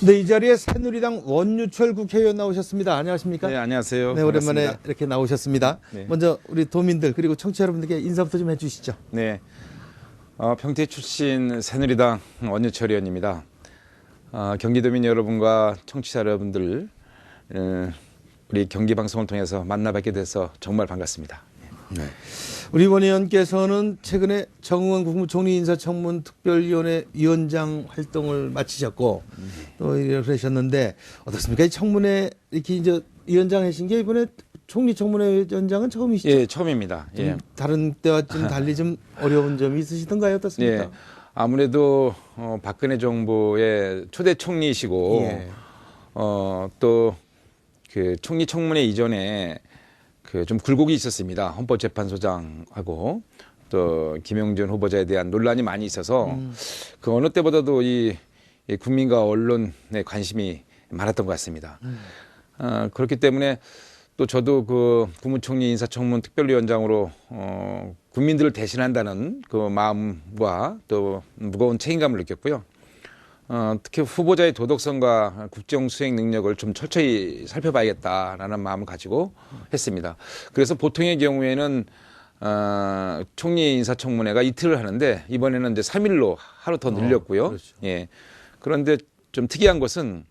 네, 이 자리에 새누리당 원유철 국회의원 나오셨습니다. 안녕하십니까? 네, 안녕하세요. 네, 오랜만에 반갑습니다. 이렇게 나오셨습니다. 네. 먼저 우리 도민들 그리고 청취자 여러분들께 인사부터 좀 해주시죠. 네, 평택 출신 새누리당 원유철 의원입니다. 경기도민 여러분과 청취자 여러분들 우리 경기 방송을 통해서 만나 뵙게 돼서 정말 반갑습니다. 네. 우리 원 의원께서는 최근에 정의원 국무총리 인사청문 특별위원회 위원장 활동을 마치셨고 또 이러셨는데 어떻습니까? 이 청문회 이렇게 이제 위원장 하신 게 이번에 총리 청문회 위원장은 처음이시죠? 예, 처음입니다. 예. 다른 때와 좀 달리 좀 어려운 점이 있으시던가요? 어떻습니까? 예, 아무래도 박근혜 정부의 초대 총리이시고 예. 또 그 총리 청문회 이전에 그 좀 굴곡이 있었습니다. 헌법재판소장하고 또 김영준 후보자에 대한 논란이 많이 있어서 그 어느 때보다도 이 국민과 언론의 관심이 많았던 것 같습니다. 그렇기 때문에 또 저도 그 국무총리 인사청문 특별위원장으로 국민들을 대신한다는 그 마음과 또 무거운 책임감을 느꼈고요. 특히 후보자의 도덕성과 국정 수행 능력을 좀 철저히 살펴봐야겠다라는 마음을 가지고 했습니다. 그래서 보통의 경우에는 총리 인사청문회가 이틀을 하는데 이번에는 이제 3일로 하루 더 늘렸고요. 그렇죠. 예. 그런데 좀 특이한 것은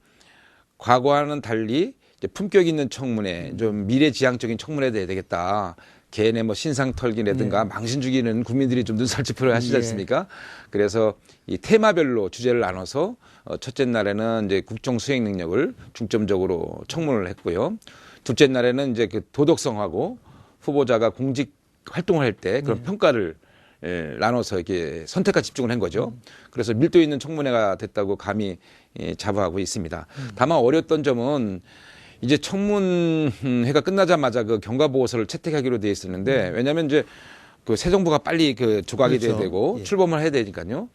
과거와는 달리 이제 품격 있는 청문회, 좀 미래지향적인 청문회 돼야 되겠다. 개인의 뭐 신상 털기라든가 망신 주기는 국민들이 좀 눈살찌푸려 하시지 않습니까? 그래서 이 테마별로 주제를 나눠서 첫째 날에는 이제 국정 수행 능력을 중점적으로 청문을 했고요. 둘째 날에는 이제 그 도덕성하고 후보자가 공직 활동을 할 때 그런 평가를 나눠서 이렇게 선택과 집중을 한 거죠. 그래서 밀도 있는 청문회가 됐다고 감히 자부하고 있습니다. 다만 어려웠던 점은 이제 청문회가 끝나자마자 그 경과보고서를 채택하기로 돼 있었는데 왜냐하면 이제 그 새 정부가 빨리 그 조각이 돼야 그렇죠. 되고 예. 출범을 해야 되니까요.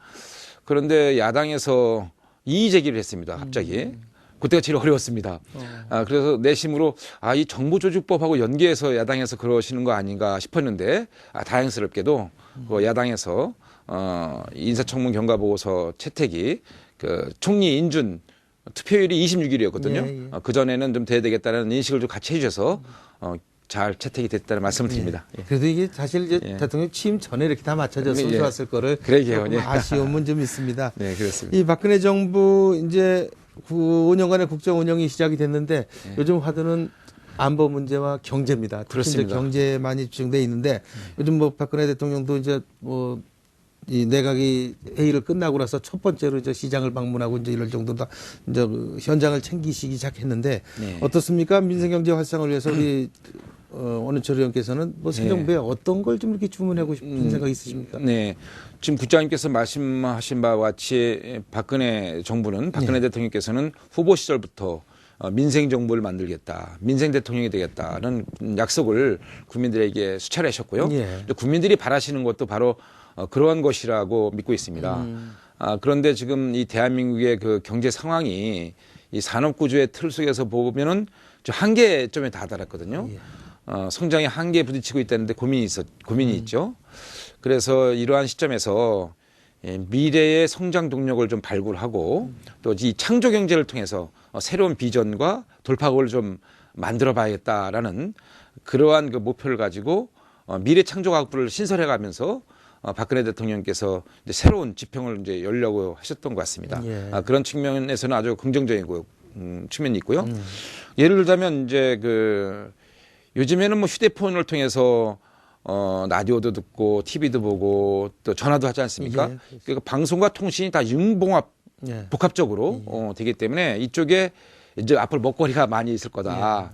그런데 야당에서 이의 제기를 했습니다. 갑자기. 그때가 제일 어려웠습니다. 그래서 내심으로 이 정부조직법하고 연계해서 야당에서 그러시는 거 아닌가 싶었는데 다행스럽게도 그 야당에서 인사청문 경과보고서 채택이 그 총리 인준 투표율이 26일이었거든요. 예, 예. 그전에는 좀 돼야 되겠다는 인식을 좀 같이 해주셔서 잘 채택이 됐다는 말씀을 드립니다. 예. 그래도 이게 사실 이제 예. 대통령 취임 전에 이렇게 다 맞춰졌으면 예. 좋았을 거를 그러게요. 조금 예. 아쉬움은 좀 있습니다. 네, 그렇습니다. 이 박근혜 정부 이제 5년간의 국정 운영이 시작이 됐는데 요즘 화두는 안보 문제와 경제입니다. 특히 이제 그렇습니다. 경제에 많이 집중돼 있는데 요즘 뭐 박근혜 대통령도 이제 뭐 이 내각이 회의를 끝나고 나서 첫 번째로 이제 시장을 방문하고 이제 이럴 정도다 이제 그 현장을 챙기시기 시작했는데 네. 어떻습니까? 민생 경제 활성화를 위해서 우리 원유철 의원께서는 뭐 새 네. 정부에 어떤 걸 좀 이렇게 주문하고 싶은 생각이 있으십니까? 네. 지금 국장님께서 말씀하신 바와 같이 박근혜 정부는 박근혜 대통령께서는 후보 시절부터 민생 정부를 만들겠다, 민생 대통령이 되겠다는 약속을 국민들에게 수차례 하셨고요. 예. 국민들이 바라시는 것도 바로 그러한 것이라고 믿고 있습니다. 그런데 지금 이 대한민국의 그 경제 상황이 이 산업 구조의 틀 속에서 보면은 좀 한계점에 다다랐거든요. 성장의 한계에 부딪히고 있다는데 고민이 있죠. 그래서 이러한 시점에서 미래의 성장 동력을 좀 발굴하고 또 이 창조 경제를 통해서 새로운 비전과 돌파구를 좀 만들어 봐야겠다라는 그러한 그 목표를 가지고 미래 창조학부를 신설해 가면서 박근혜 대통령께서 이제 새로운 지평을 이제 열려고 하셨던 것 같습니다. 예. 그런 측면에서는 아주 긍정적인 측면이 있고요. 예를 들자면 이제 그 요즘에는 뭐 휴대폰을 통해서 라디오도 듣고 TV도 보고 또 전화도 하지 않습니까? 예. 그러니까 방송과 통신이 다 융봉합 예. 복합적으로 되기 때문에 이쪽에 이제 앞으로 먹거리가 많이 있을 거다.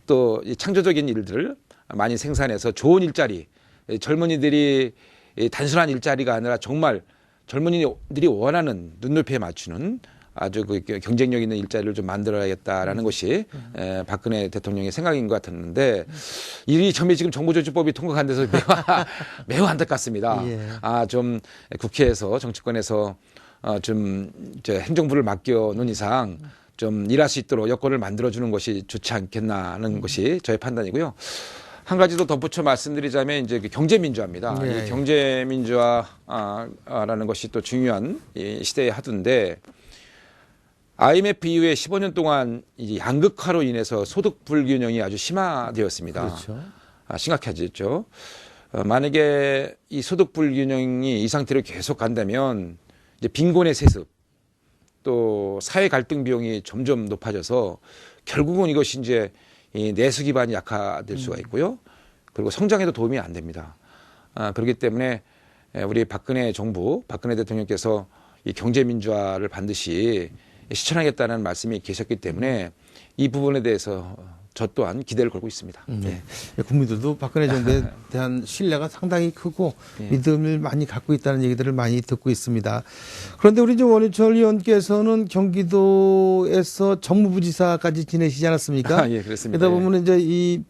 또 이 창조적인 일들을 많이 생산해서 좋은 일자리, 젊은이들이 단순한 일자리가 아니라 정말 젊은이들이 원하는 눈높이에 맞추는 아주 그 경쟁력 있는 일자리를 좀 만들어야겠다라는 것이 박근혜 대통령의 생각인 것 같았는데 이 점이 지금 정부조직법이 통과한 데서 매우 안타깝습니다. 예. 좀 국회에서 정치권에서 좀 이제 행정부를 맡겨놓은 이상 좀 일할 수 있도록 여건을 만들어주는 것이 좋지 않겠나 하는 것이 저의 판단이고요. 한 가지 더 덧붙여 말씀드리자면 이제 그 경제민주화입니다. 네. 이 경제민주화라는 것이 또 중요한 이 시대의 하두인데 IMF 이후에 15년 동안 이제 양극화로 인해서 소득 불균형이 아주 심화되었습니다. 그렇죠. 심각해졌죠. 만약에 이 소득 불균형이 이 상태로 계속 간다면 이제 빈곤의 세습 또 사회 갈등 비용이 점점 높아져서 결국은 이것이 이제 이 내수 기반이 약화될 수가 있고요. 그리고 성장에도 도움이 안 됩니다. 그렇기 때문에 우리 박근혜 정부, 박근혜 대통령께서 이 경제 민주화를 반드시 실천하겠다는 말씀이 계셨기 때문에 이 부분에 대해서 저 또한 기대를 걸고 있습니다. 네. 국민들도 박근혜 정부에 대한 신뢰가 상당히 크고 믿음을 많이 갖고 있다는 얘기들을 많이 듣고 있습니다. 그런데 우리 원희철 의원께서는 경기도에서 정무부지사까지 지내시지 않았습니까? 예, 그렇습니다. 그러다 보면 이제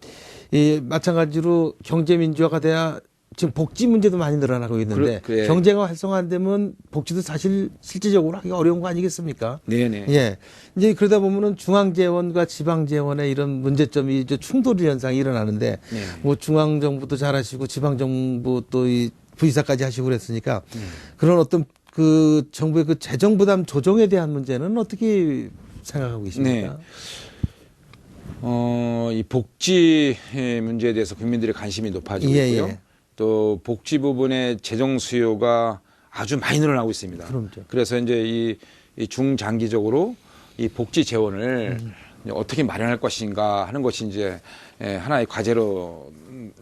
이 마찬가지로 경제 민주화가 돼야 지금 복지 문제도 많이 늘어나고 있는데 예. 경제가 활성화 안 되면 복지도 사실 실질적으로 하기가 어려운 거 아니겠습니까? 네네. 예. 이제 그러다 보면은 중앙재원과 지방재원의 이런 문제점이 이제 충돌 현상이 일어나는데 네. 뭐 중앙정부도 잘하시고 지방정부 또 이 부의사까지 하시고 그랬으니까 그런 어떤 그 정부의 그 재정 부담 조정에 대한 문제는 어떻게 생각하고 계십니까? 이 복지 문제에 대해서 국민들의 관심이 높아지고 예, 있고요. 예. 또 복지 부분의 재정 수요가 아주 많이 늘어나고 있습니다. 그럼요. 그래서 이제 이 중장기적으로 이 복지 재원을 어떻게 마련할 것인가 하는 것이 이제 하나의 과제로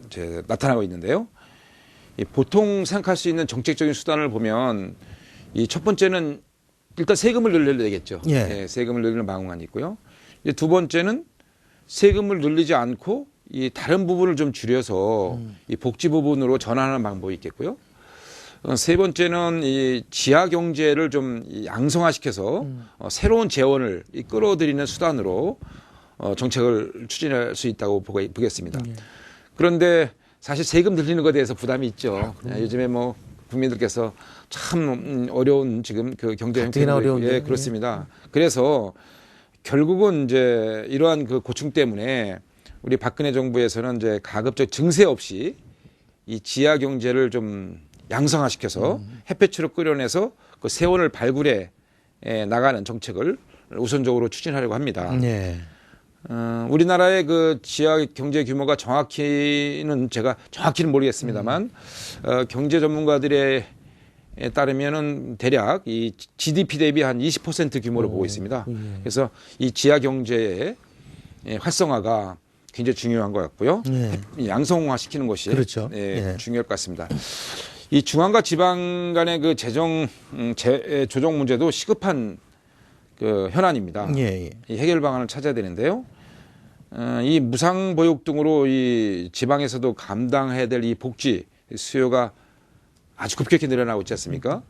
이제 나타나고 있는데요. 이 보통 생각할 수 있는 정책적인 수단을 보면 이 첫 번째는 일단 세금을 늘려야 되겠죠. 예. 세금을 늘리는 방안이 있고요. 이제 두 번째는 세금을 늘리지 않고 이 다른 부분을 좀 줄여서 이 복지 부분으로 전환하는 방법이 있겠고요. 세 번째는 이 지하 경제를 좀 양성화시켜서 새로운 재원을 끌어들이는 수단으로 정책을 추진할 수 있다고 보겠습니다. 그런데 사실 세금 늘리는 것에 대해서 부담이 있죠. 요즘에 뭐 국민들께서 참 어려운 지금 그 경제 형태가 어려운데. 예, 그렇습니다. 그래서 결국은 이제 이러한 그 고충 때문에 우리 박근혜 정부에서는 이제 가급적 증세 없이 이 지하 경제를 좀 양성화시켜서 햇볕으로 끌어내서 그 세원을 발굴해 나가는 정책을 우선적으로 추진하려고 합니다. 예. 우리나라의 그 지하 경제 규모가 정확히는 제가 정확히는 모르겠습니다만 경제 전문가들의 따르면은 대략 이 GDP 대비 한 20% 규모로 보고 있습니다. 그래서 이 지하 경제의 활성화가 굉장히 중요한 것 같고요. 양성화시키는 것이 그렇죠. 예. 중요할 것 같습니다. 이 중앙과 지방 간의 그 재정 조정 문제도 시급한 그 현안입니다. 예. 이 해결 방안을 찾아야 되는데요. 이 무상보육 등으로 이 지방에서도 감당해야 될 이 복지 수요가 아주 급격히 늘어나고 있지 않습니까?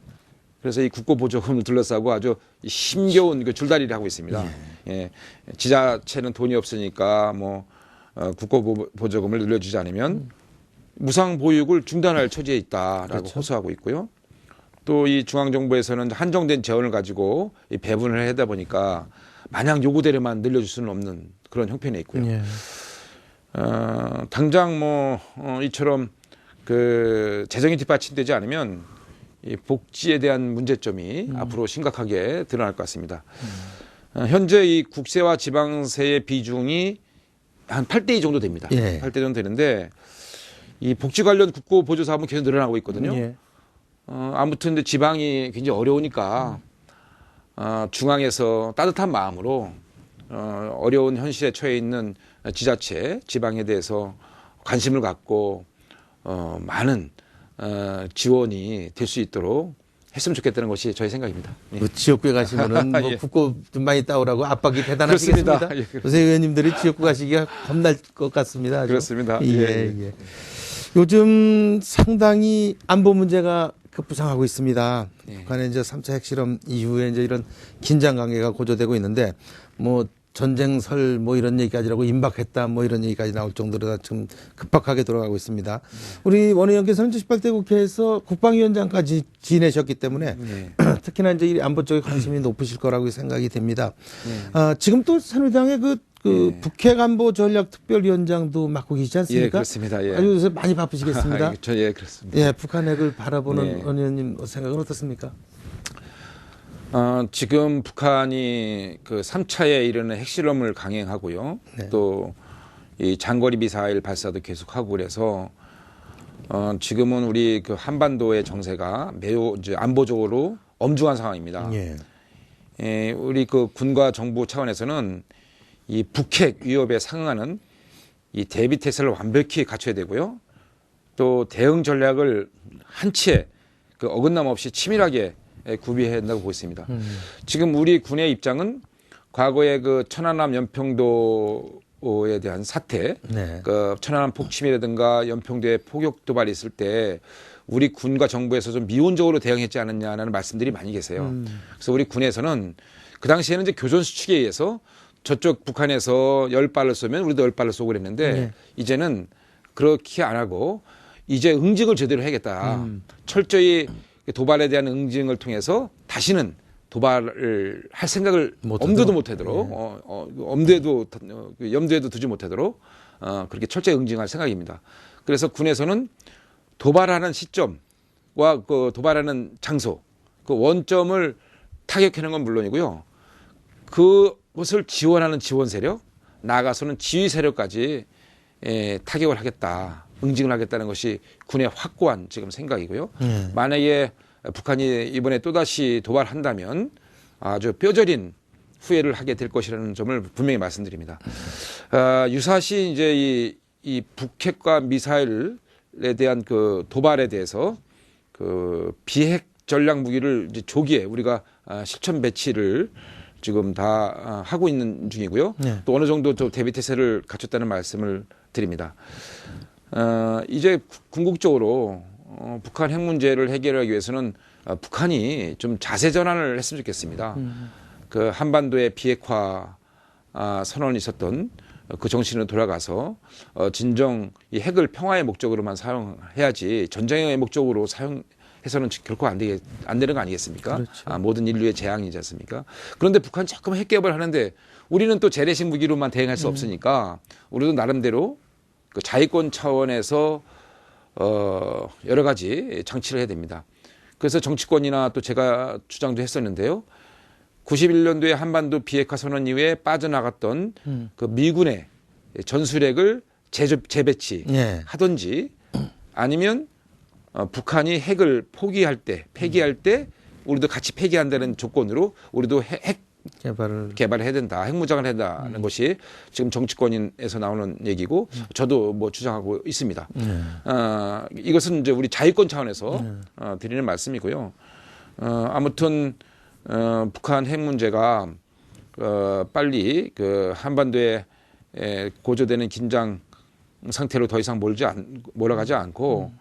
그래서 이 국고보조금을 둘러싸고 아주 힘겨운 그 줄다리를 하고 있습니다. 예. 지자체는 돈이 없으니까 뭐 국고보조금을 늘려주지 않으면 무상보육을 중단할 처지에 있다라고 그렇죠. 호소하고 있고요. 또 이 중앙정부에서는 한정된 재원을 가지고 이 배분을 하다 보니까 마냥 요구대로만 늘려줄 수는 없는 그런 형편에 있고요. 예. 당장 뭐 이처럼 그 재정이 뒷받침되지 않으면 이 복지에 대한 문제점이 앞으로 심각하게 드러날 것 같습니다. 현재 이 국세와 지방세의 비중이 한 8대2 정도 됩니다. 예. 8대 정도 되는데 이 복지 관련 국고 보조 사업은 계속 늘어나고 있거든요. 예. 아무튼 근데 지방이 굉장히 어려우니까 중앙에서 따뜻한 마음으로 어려운 현실에 처해 있는 지자체, 지방에 대해서 관심을 갖고 많은 지원이 될 수 있도록 했으면 좋겠다는 것이 저의 생각입니다. 예. 뭐 지역구에 가시면은 뭐 예. 국고 좀 많이 따오라고 압박이 대단하시겠습니다. 그렇습니다. 예. 요새 의원님들이 지역구 가시기가 겁날 것 같습니다. 아주. 그렇습니다. 예, 예. 예. 요즘 상당히 안보 문제가 급부상하고 있습니다. 예. 북한의 이제 3차 핵실험 이후에 이제 이런 긴장 관계가 고조되고 있는데 뭐 전쟁설 뭐 이런 얘기까지라고 임박했다 뭐 이런 얘기까지 나올 정도로 지금 급박하게 돌아가고 있습니다. 우리 원 의원께서는 18대 국회에서 국방위원장까지 지내셨기 때문에 네. 특히나 이제 이 안보 쪽에 관심이 높으실 거라고 생각이 됩니다. 지금 또 새누리당의 그 북핵안보전략특별위원장도 맡고 계시지 않습니까? 예, 그렇습니다. 예. 아주 요새 많이 바쁘시겠습니다. 예, 그렇습니다. 예, 북한 핵을 바라보는 네. 원 의원님 생각은 어떻습니까? 지금 북한이 그 3차에 이르는 핵실험을 강행하고요. 네. 또 이 장거리 미사일 발사도 계속하고 그래서 지금은 우리 그 한반도의 정세가 매우 이제 안보적으로 엄중한 상황입니다. 예. 우리 그 군과 정부 차원에서는 이 북핵 위협에 상응하는 이 대비 태세를 완벽히 갖춰야 되고요. 또 대응 전략을 한치의 그 어긋남 없이 치밀하게 구비해야 한다고 보고 있습니다. 지금 우리 군의 입장은 과거에 그 천안함 연평도에 대한 사태, 네. 그 천안함 폭침이라든가 연평도에 폭격 도발이 있을 때 우리 군과 정부에서 좀 미온적으로 대응했지 않았냐는 말씀들이 많이 계세요. 그래서 우리 군에서는 그 당시에는 이제 교전 수칙에 의해서 저쪽 북한에서 10발을 쏘면 우리도 10발을 쏘고 그랬는데 네. 이제는 그렇게 안 하고 이제 응징을 제대로 해야겠다. 철저히 도발에 대한 응징을 통해서 다시는 도발을 할 생각을 엄두도 못하도록 염두에도 두지 못하도록 그렇게 철저히 응징할 생각입니다. 그래서 군에서는 도발하는 시점과 그 도발하는 장소, 그 원점을 타격하는 건 물론이고요. 그것을 지원하는 지원 세력, 나아가서는 지휘 세력까지 타격을 하겠다, 응징을 하겠다는 것이 군의 확고한 지금 생각이고요. 만약에 북한이 이번에 또다시 도발한다면 아주 뼈저린 후회를 하게 될 것이라는 점을 분명히 말씀드립니다. 유사시 이제 이 북핵과 미사일에 대한 그 도발에 대해서 그 비핵 전략 무기를 이제 조기에 우리가 실천 배치를 지금 다 하고 있는 중이고요. 네. 또 어느 정도 또 대비 태세를 갖췄다는 말씀을 드립니다. 이제 궁극적으로 북한 핵 문제를 해결하기 위해서는 북한이 좀 자세 전환을 했으면 좋겠습니다. 그 한반도의 비핵화 선언이 있었던 그 정신으로 돌아가서 진정 이 핵을 평화의 목적으로만 사용해야지 전쟁의 목적으로 사용해서는 결코 안 되는 거 아니겠습니까? 그렇죠. 모든 인류의 재앙이지 않습니까? 그런데 북한 자꾸만 핵 개발을 하는데 우리는 또 재래식 무기로만 대응할 수 없으니까 우리도 나름대로 그 자위권 차원에서 여러 가지 장치를 해야 됩니다. 그래서 정치권이나 또 제가 주장도 했었는데요. 91년도에 한반도 비핵화 선언 이후에 빠져나갔던 그 미군의 전술핵을 재배치 예. 하든지 아니면 북한이 핵을 폐기할 때 우리도 같이 폐기한다는 조건으로 우리도 핵 개발을 해야 된다. 핵무장을 해야 된다는 것이 지금 정치권에서 나오는 얘기고 저도 뭐 주장하고 있습니다. 이것은 이제 우리 자위권 차원에서 드리는 말씀이고요. 아무튼 북한 핵 문제가 빨리 그 한반도에 고조되는 긴장 상태로 더 이상 몰아가지 않고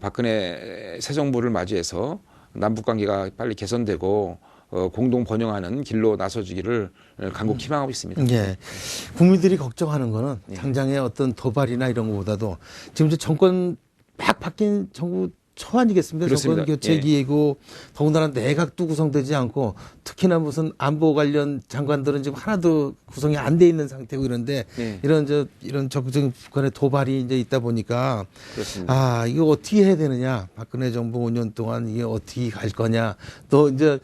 박근혜 새 정부를 맞이해서 남북 관계가 빨리 개선되고 공동 번영하는 길로 나서주기를 간곡히 희망하고 있습니다. 예. 국민들이 걱정하는 거는 당장의 어떤 도발이나 이런 것보다도 지금 이제 정권 막 바뀐 정부 초안이겠습니다. 그렇습니다. 정권 교체기이고 더군다나 내각도 구성되지 않고 특히나 무슨 안보 관련 장관들은 지금 하나도 구성이 안 돼 있는 상태고 이런데 이런 적극적인 북한의 도발이 이제 있다 보니까 그렇습니다. 이거 어떻게 해야 되느냐. 박근혜 정부 5년 동안 이게 어떻게 갈 거냐. 또 이제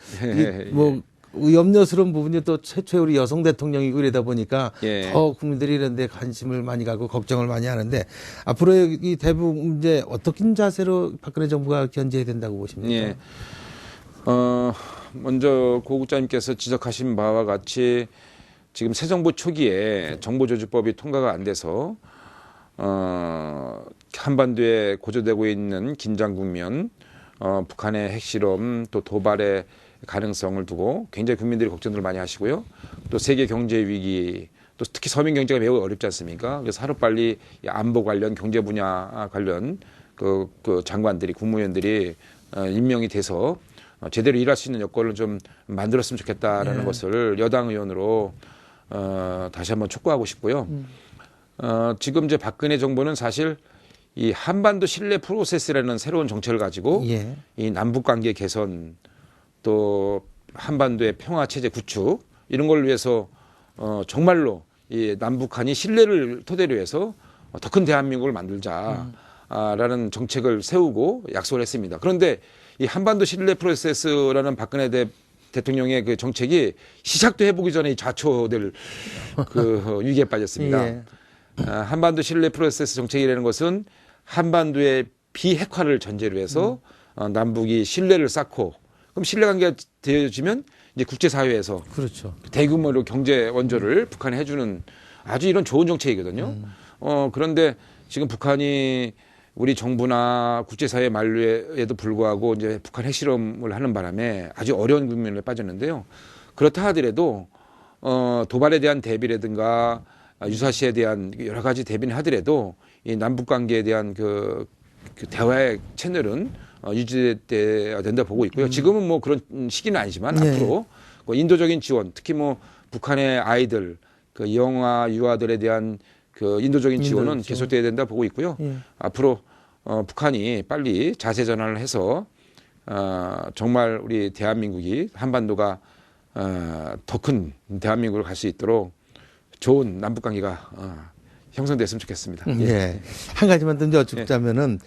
뭐 염려스러운 부분이 또 최초의 우리 여성 대통령이고 이러다 보니까 더 국민들이 이런 데 관심을 많이 가고 걱정을 많이 하는데 앞으로 이 대북 문제 어떻게 자세로 박근혜 정부가 견제해야 된다고 보십니까? 예. 먼저 고 국장님께서 지적하신 바와 같이 지금 새 정부 초기에 정보조직법이 통과가 안 돼서 한반도에 고조되고 있는 긴장 국면, 북한의 핵실험 또 도발의 가능성을 두고 굉장히 국민들이 걱정들 많이 하시고요. 또 세계 경제 위기, 또 특히 서민 경제가 매우 어렵지 않습니까? 그래서 하루빨리 안보 관련 경제 분야 관련 그 장관들이 국무위원들이 임명이 돼서 제대로 일할 수 있는 여건을 좀 만들었으면 좋겠다라는 것을 여당 의원으로 다시 한번 촉구하고 싶고요. 지금 이제 박근혜 정부는 사실 이 한반도 신뢰 프로세스라는 새로운 정책을 가지고 이 남북 관계 개선 또 한반도의 평화 체제 구축 이런 걸 위해서 정말로 이 남북한이 신뢰를 토대로 해서 더 큰 대한민국을 만들자라는 정책을 세우고 약속을 했습니다. 그런데 이 한반도 신뢰 프로세스라는 박근혜 대통령의 그 정책이 시작도 해보기 전에 이 좌초될 그 위기에 빠졌습니다. 예. 한반도 신뢰 프로세스 정책이라는 것은 한반도의 비핵화를 전제로 해서 남북이 신뢰를 쌓고 그럼 신뢰 관계가 되어지면 이제 국제사회에서 그렇죠. 대규모로 경제 원조를 북한에 해주는 아주 이런 좋은 정책이거든요. 그런데 지금 북한이 우리 정부나 국제사회 만류에도 불구하고 이제 북한 핵실험을 하는 바람에 아주 어려운 국면에 빠졌는데요. 그렇다 하더라도 도발에 대한 대비라든가 유사시에 대한 여러 가지 대비는 하더라도 이 남북 관계에 대한 그 대화의 채널은 유지돼야 된다 보고 있고요. 지금은 뭐 그런 시기는 아니지만 네. 앞으로 그 인도적인 지원, 특히 뭐 북한의 아이들, 그 영아 유아들에 대한 그 인도적인 지원은 계속돼야 된다 보고 있고요. 예. 앞으로 북한이 빨리 자세 전환을 해서 정말 우리 대한민국이 한반도가 더 큰 대한민국을 갈 수 있도록 좋은 남북 관계가 형성됐으면 좋겠습니다. 예. 한 가지만 더 여쭙자면은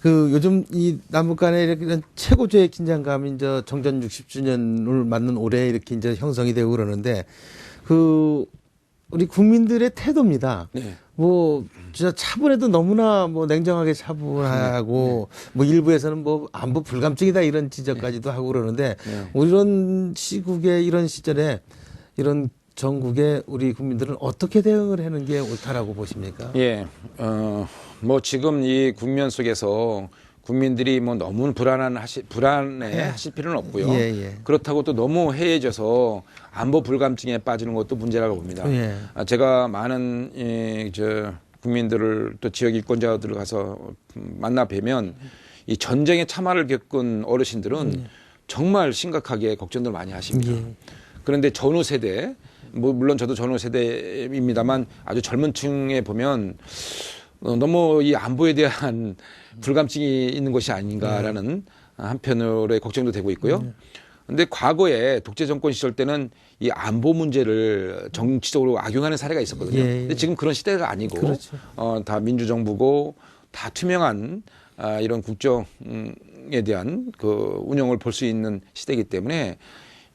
그 요즘 이 남북 간의 이런 최고조의 긴장감이 이제 정전 60주년을 맞는 올해 이렇게 이제 형성이 되고 그러는데 그 우리 국민들의 태도입니다. 네. 뭐 진짜 차분해도 너무나 뭐 냉정하게 차분하고 뭐 일부에서는 뭐 안보 불감증이다 이런 지적까지도 하고 그러는데 뭐 이런 시국에 이런 시절에 이런 전국에 우리 국민들은 어떻게 대응을 하는 게 옳다라고 보십니까? 예, 뭐 지금 이 국면 속에서 국민들이 뭐 너무 불안해 하실 필요는 없고요. 예, 예. 그렇다고 또 너무 해해져서 안보 불감증에 빠지는 것도 문제라고 봅니다. 예. 제가 많은 국민들을 또 지역 유권자들을 가서 만나 뵈면 이 전쟁의 참화를 겪은 어르신들은 정말 심각하게 걱정들 많이 하십니다. 예. 그런데 전후 세대, 뭐 물론 저도 전후 세대입니다만 아주 젊은 층에 보면 너무 이 안보에 대한 불감증이 있는 것이 아닌가라는 한편으로의 걱정도 되고 있고요. 그런데 과거에 독재 정권 시절 때는 이 안보 문제를 정치적으로 악용하는 사례가 있었거든요. 예. 근데 지금 그런 시대가 아니고 그렇죠. 다 민주정부고 다 투명한 이런 국정에 대한 그 운영을 볼 수 있는 시대이기 때문에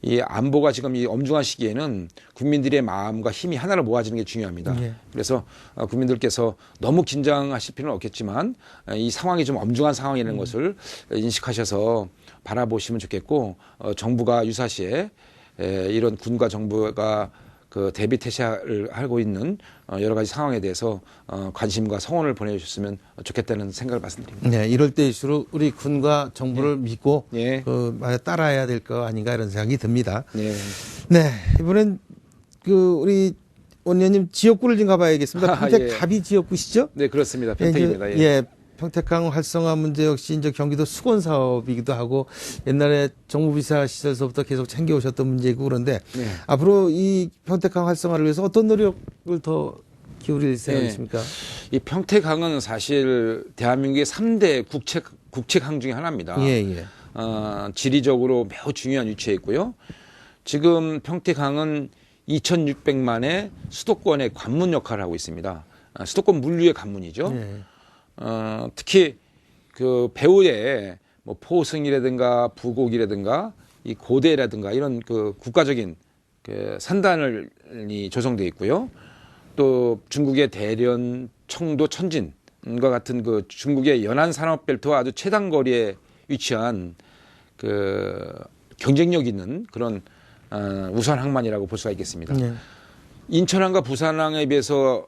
이 안보가 지금 이 엄중한 시기에는 국민들의 마음과 힘이 하나로 모아지는 게 중요합니다. 예. 그래서 국민들께서 너무 긴장하실 필요는 없겠지만 이 상황이 좀 엄중한 상황이라는 것을 인식하셔서 바라보시면 좋겠고 정부가 유사시에 이런 군과 정부가 그 대비 태세를 하고 있는 여러 가지 상황에 대해서 관심과 성원을 보내주셨으면 좋겠다는 생각을 말씀드립니다. 네, 이럴 때일수록 우리 군과 정부를 믿고 예. 따라야 될 거 아닌가 이런 생각이 듭니다. 네. 네, 이번엔 그 우리 원장님 지역구를 좀 가봐야겠습니다. 평택 예. 갑이 지역구시죠? 네, 그렇습니다. 예, 이제, 평택입니다. 예, 평택항 활성화 문제 역시 이제 경기도 수건 사업이기도 하고 옛날에 정무비서 시절서부터 계속 챙겨오셨던 문제이고 그런데 네. 앞으로 이 평택항 활성화를 위해서 어떤 노력을 더 기울일 생각이십니까? 이 평택항은 사실 대한민국의 3대 국책항 중에 하나입니다. 예, 예. 지리적으로 매우 중요한 위치에 있고요. 지금 평택항은 2,600만의 수도권의 관문 역할을 하고 있습니다. 수도권 물류의 관문이죠. 예. 특히 그 배후에 뭐 포승이라든가 부곡이라든가 이 고대라든가 이런 그 국가적인 그 산단이 조성돼 있고요. 또 중국의 대련, 청도, 천진과 같은 그 중국의 연안 산업벨트와 아주 최단 거리에 위치한 그 경쟁력 있는 그런 우수한 항만이라고 볼 수가 있겠습니다. 예. 인천항과 부산항에 비해서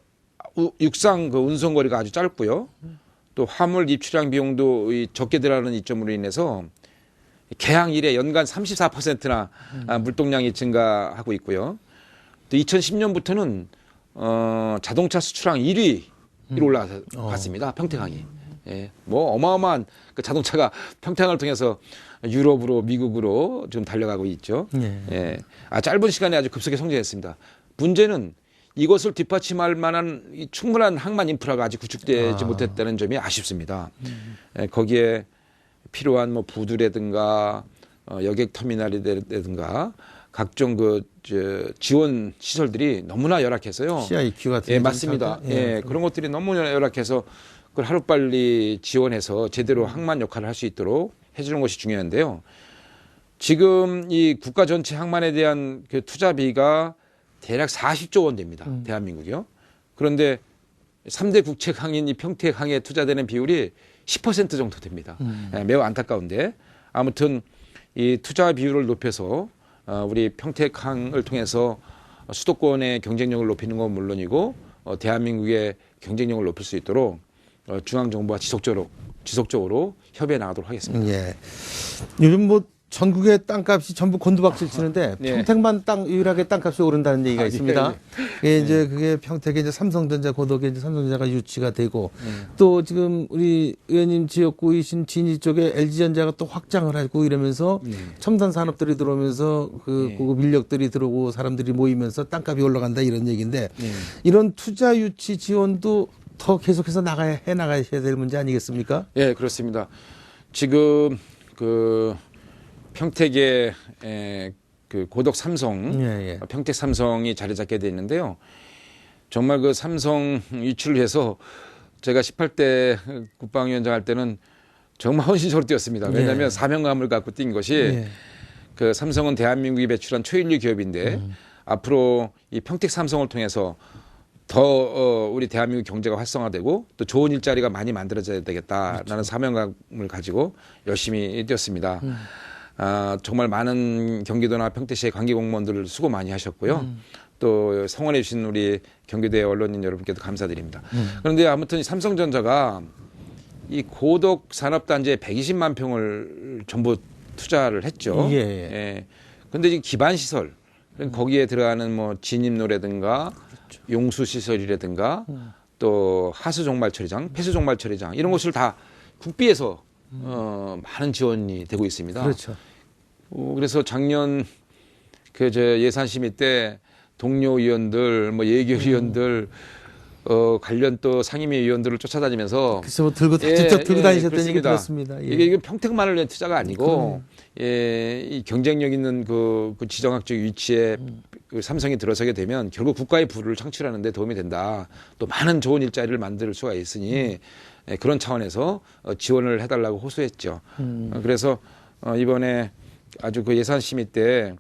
육상 그 운송 거리가 아주 짧고요. 또 화물 입출량 비용도 적게 들어가는 이점으로 인해서 개항 이래 연간 34%나 물동량이 증가하고 있고요. 또 2010년부터는 자동차 수출항 1위로 올라갔습니다. 평택항이. 예, 뭐 어마어마한 그 자동차가 평택항을 통해서 유럽으로 미국으로 지금 달려가고 있죠. 예. 예, 짧은 시간에 아주 급속히 성장했습니다. 문제는 이것을 뒷받침할 만한 충분한 항만 인프라가 아직 구축되지 못했다는 점이 아쉽습니다. 예, 거기에 필요한 뭐 부두라든가 여객 터미널이라든가 각종 그 지원 시설들이 너무나 열악해서요. CIQ 같은 예, 게 맞습니다. 좀 예, 그런 것들이 너무 열악해서 그걸 하루빨리 지원해서 제대로 항만 역할을 할 수 있도록 해주는 것이 중요한데요. 지금 이 국가 전체 항만에 대한 그 투자비가 대략 40조 원 됩니다. 대한민국이요. 그런데 3대 국책항인 이 평택항에 투자되는 비율이 10% 정도 됩니다. 매우 안타까운데 아무튼 이 투자 비율을 높여서 우리 평택항을 통해서 수도권의 경쟁력을 높이는 건 물론이고 대한민국의 경쟁력을 높일 수 있도록 중앙정부와 지속적으로 협의해 나가도록 하겠습니다. 예. 요즘 뭐 전국의 땅값이 전부 곤두박질 치는데 네. 평택만 유일하게 땅값이 오른다는 얘기가 있습니다. 예, 이제 그게 평택에 이제 삼성전자 고덕에 이제 삼성전자가 유치가 되고 또 지금 우리 의원님 지역구이신 진이 쪽에 LG전자가 또 확장을 하고 이러면서 첨단 산업들이 들어오면서 그 고급 인력들이 들어오고 사람들이 모이면서 땅값이 올라간다 이런 얘기인데 이런 투자 유치 지원도 더 계속해서 나가야 될 문제 아니겠습니까? 예, 그렇습니다. 지금 그 평택의 그 고덕 삼성, 예, 예. 평택 삼성이 자리 잡게 돼 있는데요. 정말 그 삼성 유치를 해서 제가 18대 국방위원장 할 때는 정말 헌신적으로 뛰었습니다. 왜냐하면 예. 사명감을 갖고 뛴 것이 예. 그 삼성은 대한민국이 배출한 초일류 기업인데 앞으로 이 평택 삼성을 통해서 더 우리 대한민국 경제가 활성화되고 또 좋은 일자리가 많이 만들어져야 되겠다라는 그렇죠. 사명감을 가지고 열심히 뛰었습니다. 정말 많은 경기도나 평택시의 관계 공무원들 수고 많이 하셨고요. 또 성원해 주신 우리 경기도의 언론인 여러분께도 감사드립니다. 그런데 아무튼 삼성전자가 이 고덕 산업단지에 120만 평을 전부 투자를 했죠. 예. 예. 근데 지금 기반 시설 거기에 들어가는 뭐 진입로라든가 용수 시설이라든가 또 하수 종말 처리장, 폐수 종말 처리장 이런 것을 다 국비에서 많은 지원이 되고 있습니다. 그렇죠. 그래서 작년 그 저 예산 심의 때 동료 의원들, 뭐 예결위원들, 관련 또 상임위 위원들을 쫓아다니면서 글쎄 뭐 직접 들고 다니셨다는 얘기 그렇습니다. 들었습니다. 예. 이게 평택만을 위한 투자가 아니고 이 경쟁력 있는 그 지정학적 위치에 그 삼성이 들어서게 되면 결국 국가의 부를 창출하는 데 도움이 된다. 또 많은 좋은 일자리를 만들 수가 있으니 그런 차원에서 지원을 해달라고 호소했죠. 그래서 이번에 아주 그 예산 심의 때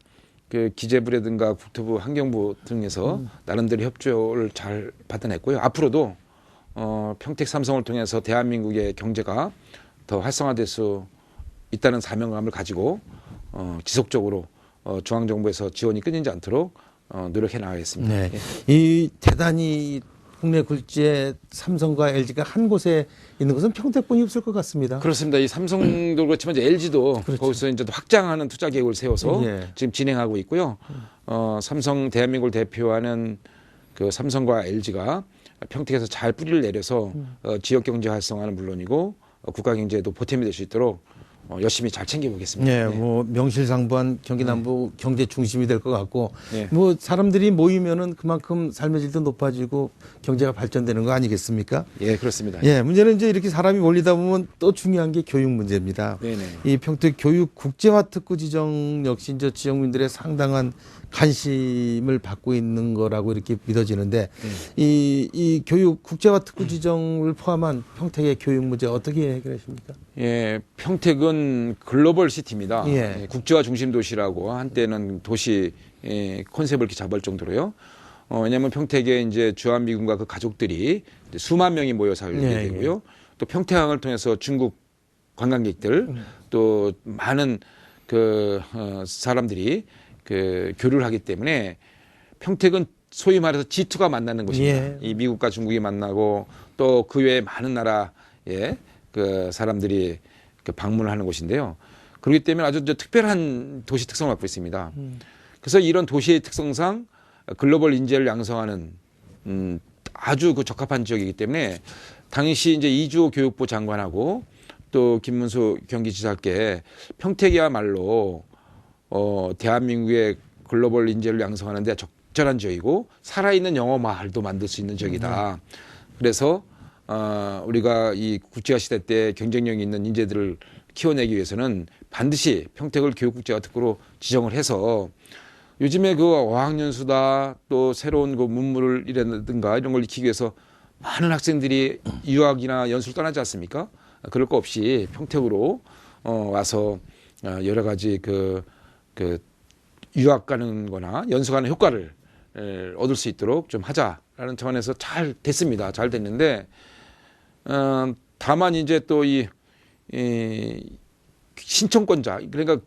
그 기재부라든가 국토부, 환경부 등에서 나름대로 협조를 잘 받아냈고요. 앞으로도 평택 삼성을 통해서 대한민국의 경제가 더 활성화될 수 있다는 사명감을 가지고 지속적으로 중앙정부에서 지원이 끊이지 않도록 노력해 나가겠습니다. 네. 예. 이 대단히 국내 굴지의 삼성과 LG가 한 곳에 있는 것은 평택뿐이 없을 것 같습니다. 그렇습니다. 이 삼성도 그렇지만 이제 LG도 그렇죠. 거기서 이제 확장하는 투자 계획을 세워서 예. 지금 진행하고 있고요. 삼성 대한민국을 대표하는 그 삼성과 LG가 평택에서 잘 뿌리를 내려서 지역 경제 활성화는 물론이고 국가 경제에도 보탬이 될 수 있도록 열심히 잘 챙겨보겠습니다. 네, 뭐 명실상부한 경기 남부 경제 중심이 될 것 같고, 네. 뭐 사람들이 모이면은 그만큼 삶의 질도 높아지고 경제가 발전되는 거 아니겠습니까? 예, 그렇습니다. 예, 문제는 이제 이렇게 사람이 몰리다 보면 또 중요한 게 교육 문제입니다. 네네. 이 평택 교육 국제화 특구 지정 역시 이제 지역민들의 상당한 관심을 받고 있는 거라고 이렇게 믿어지는데 이 교육 국제화 특구 지정을 포함한 평택의 교육 문제 어떻게 해결하십니까? 예, 평택은 글로벌 시티입니다. 예. 국제화 중심 도시라고 한때는 도시 컨셉을 이렇게 잡을 정도로요. 왜냐하면 평택에 이제 주한미군과 그 가족들이 이제 수만 명이 모여 살게 예, 되고요. 또 평택항을 통해서 중국 관광객들 또 많은 그 사람들이 그 교류를 하기 때문에 평택은 소위 말해서 G2가 만나는 곳입니다. 예. 이 미국과 중국이 만나고 또 그 외에 많은 나라의 그 사람들이 그 방문을 하는 곳인데요. 그렇기 때문에 아주 특별한 도시 특성을 갖고 있습니다. 그래서 이런 도시의 특성상 글로벌 인재를 양성하는 아주 그 적합한 지역이기 때문에 당시 이제 이주호 교육부 장관하고 또 김문수 경기지사께 평택이야말로 대한민국의 글로벌 인재를 양성하는 데 적절한 지역이고 살아있는 영어 마을도 만들 수 있는 지역이다. 그래서 우리가 이 국제화 시대 때 경쟁력 있는 인재들을 키워내기 위해서는 반드시 평택을 교육국제화 특구로 지정을 해서 요즘에 그 어학연수다 또 새로운 그 문물이라든가 이런 걸 익히기 위해서 많은 학생들이 유학이나 연수를 떠나지 않습니까? 그럴 거 없이 평택으로 와서 여러 가지 그 유학 가는 거나 연수 가는 효과를 얻을 수 있도록 좀 하자라는 차원에서 잘 됐습니다. 잘 됐는데, 다만 이제 또 이 신청권자, 그러니까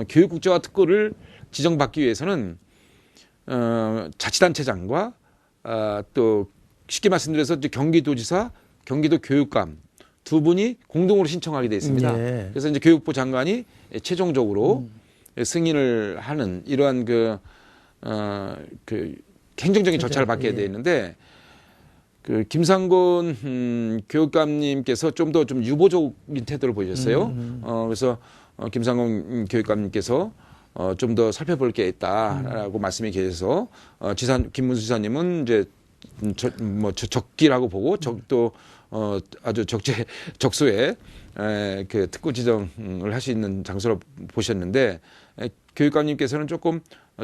교육국제화 특구를 지정받기 위해서는 자치단체장과 또 쉽게 말씀드려서 이제 경기도지사, 경기도교육감 두 분이 공동으로 신청하게 돼 있습니다. 예. 그래서 이제 교육부 장관이 최종적으로 승인을 하는 이러한 그 행정적인 절차를 밟게 돼 있는데, 그 김상곤 교육감님께서 좀 더 좀 유보적인 태도를 보이셨어요. 그래서 김상곤 교육감님께서 좀 더 살펴볼 게 있다라고 말씀이 계셔서 김문수 지사님은 이제 적기라고 보고 또 아주 적소에 그 특구 지정을 할 수 있는 장소로 보셨는데, 교육감님께서는 조금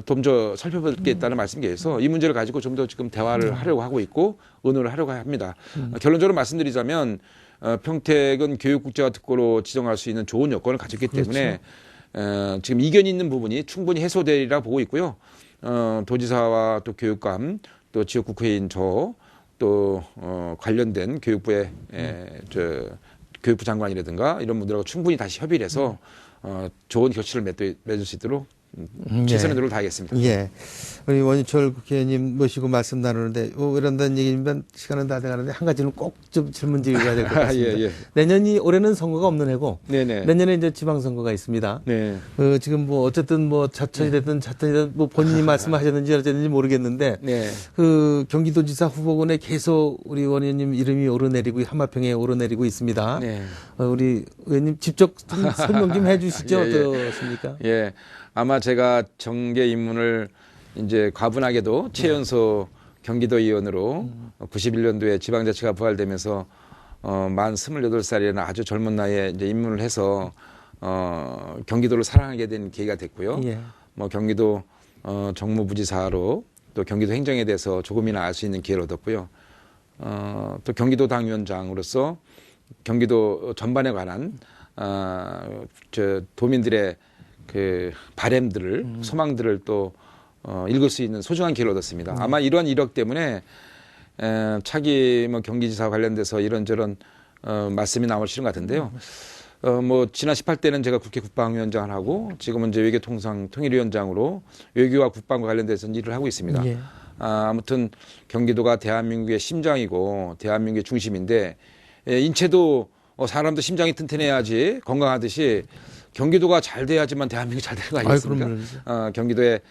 좀 더 살펴볼 게 있다는 말씀이 계셔서 이 문제를 가지고 좀 더 지금 대화를 하려고 하고 있고 의논을 하려고 합니다. 결론적으로 말씀드리자면 평택은 교육국제화 특구로 지정할 수 있는 좋은 여건을 가졌기 때문에 지금 이견이 있는 부분이 충분히 해소되리라 보고 있고요. 도지사와 또 교육감 또 지역국회의인 또 관련된 교육부의 교육부 장관이라든가 이런 분들하고 충분히 다시 협의를 해서 좋은 결실을 맺을 수 있도록 최선의 노력을 다하겠습니다. 예. 우리 원유철 국회의원님 모시고 말씀 나누는데 이런다는 얘기면 시간은 다 돼가는데 한 가지는 꼭 좀 질문 드려야 될 것 같습니다. 예. 내년이 올해는 선거가 없는 해고 네네. 내년에 이제 지방선거가 있습니다. 네. 지금 뭐 어쨌든 뭐 자천이 됐든 뭐 본인이 말씀하셨는지 어쨌든지 모르겠는데 네. 그 경기도지사 후보군에 계속 우리 원 의원님 이름이 오르내리고 하마평에 오르내리고 있습니다. 네. 우리 의원님 직접 좀 설명 좀 해주시죠. 예, 예. 어떻습니까? 예. 아마 제가 정계 입문을 이제 과분하게도 최연소 경기도의원으로 91년도에 지방자치가 부활되면서 만 28살이라는 아주 젊은 나이에 이제 입문을 해서 경기도를 사랑하게 된 계기가 됐고요. 예. 뭐 경기도 정무부지사로 또 경기도 행정에 대해서 조금이나 알 수 있는 기회를 얻었고요. 또 경기도 당위원장으로서 경기도 전반에 관한 도민들의 그 바램들을 소망들을 또 읽을 수 있는 소중한 기회를 얻었습니다. 아마 이러한 이력 때문에 차기 뭐 경기지사 관련돼서 이런저런 말씀이 나오시는 것 같은데요. 뭐 지난 18대는 제가 국회 국방위원장을 하고 지금은 이제 외교통상통일위원장으로 외교와 국방과 관련돼서 일을 하고 있습니다. 예. 아무튼 경기도가 대한민국의 심장이고 대한민국의 중심인데 인체도 사람도 심장이 튼튼해야지 건강하듯이 경기도가 잘 돼야지만 대한민국이 잘 되는 거 아니겠습니까? 경기도의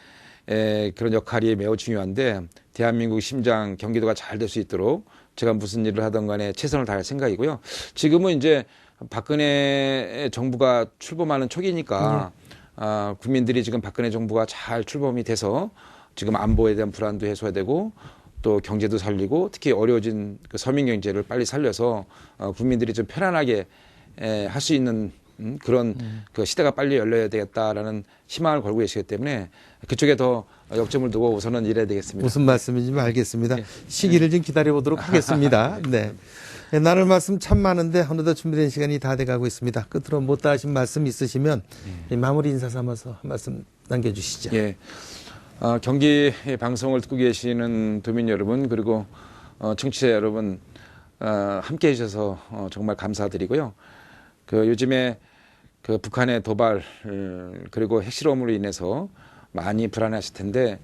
그런 역할이 매우 중요한데 대한민국 심장 경기도가 잘 될 수 있도록 제가 무슨 일을 하던 간에 최선을 다할 생각이고요. 지금은 이제 박근혜 정부가 출범하는 초기니까 국민들이 지금 박근혜 정부가 잘 출범이 돼서 지금 안보에 대한 불안도 해소되고 또 경제도 살리고 특히 어려워진 그 서민 경제를 빨리 살려서 국민들이 좀 편안하게 할 수 있는 그런 그 시대가 빨리 열려야 되겠다라는 희망을 걸고 계시기 때문에 그쪽에 더 역점을 두고 우선은 일해야 되겠습니다. 무슨 말씀인지 알겠습니다. 네. 시기를 좀 기다려보도록 하겠습니다. 네. 나눌 말씀 참 많은데 어느덧 준비된 시간이 다 돼가고 있습니다. 끝으로 못다 하신 말씀 있으시면 마무리 인사 삼아서 한 말씀 남겨주시죠. 예. 경기 방송을 듣고 계시는 도민 여러분 그리고 청취자 여러분 함께해 주셔서 정말 감사드리고요. 그 요즘에 그 북한의 도발 그리고 핵실험으로 인해서 많이 불안하실 텐데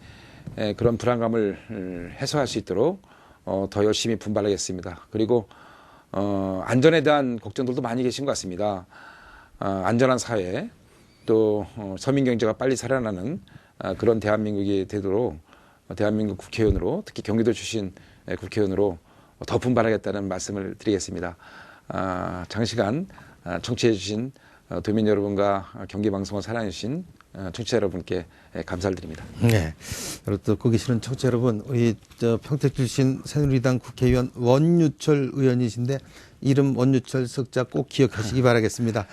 그런 불안감을 해소할 수 있도록 더 열심히 분발하겠습니다. 그리고 안전에 대한 걱정들도 많이 계신 것 같습니다. 안전한 사회 또 서민 경제가 빨리 살아나는 그런 대한민국이 되도록 대한민국 국회의원으로 특히 경기도 출신 국회의원으로 더 분발하겠다는 말씀을 드리겠습니다. 장시간 청취해 주신 도민 여러분과 경기방송을 사랑해 주신 청취자 여러분께 감사를 드립니다. 네. 그리고 또 거기 계시는 청취자 여러분, 우리 평택 출신 새누리당 국회의원 원유철 의원이신데 이름 원유철 석자 꼭 기억하시기 바라겠습니다.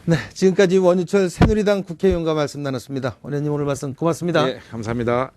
네, 지금까지 원유철 새누리당 국회의원과 말씀 나눴습니다. 원의원님 오늘 말씀 고맙습니다. 네, 감사합니다.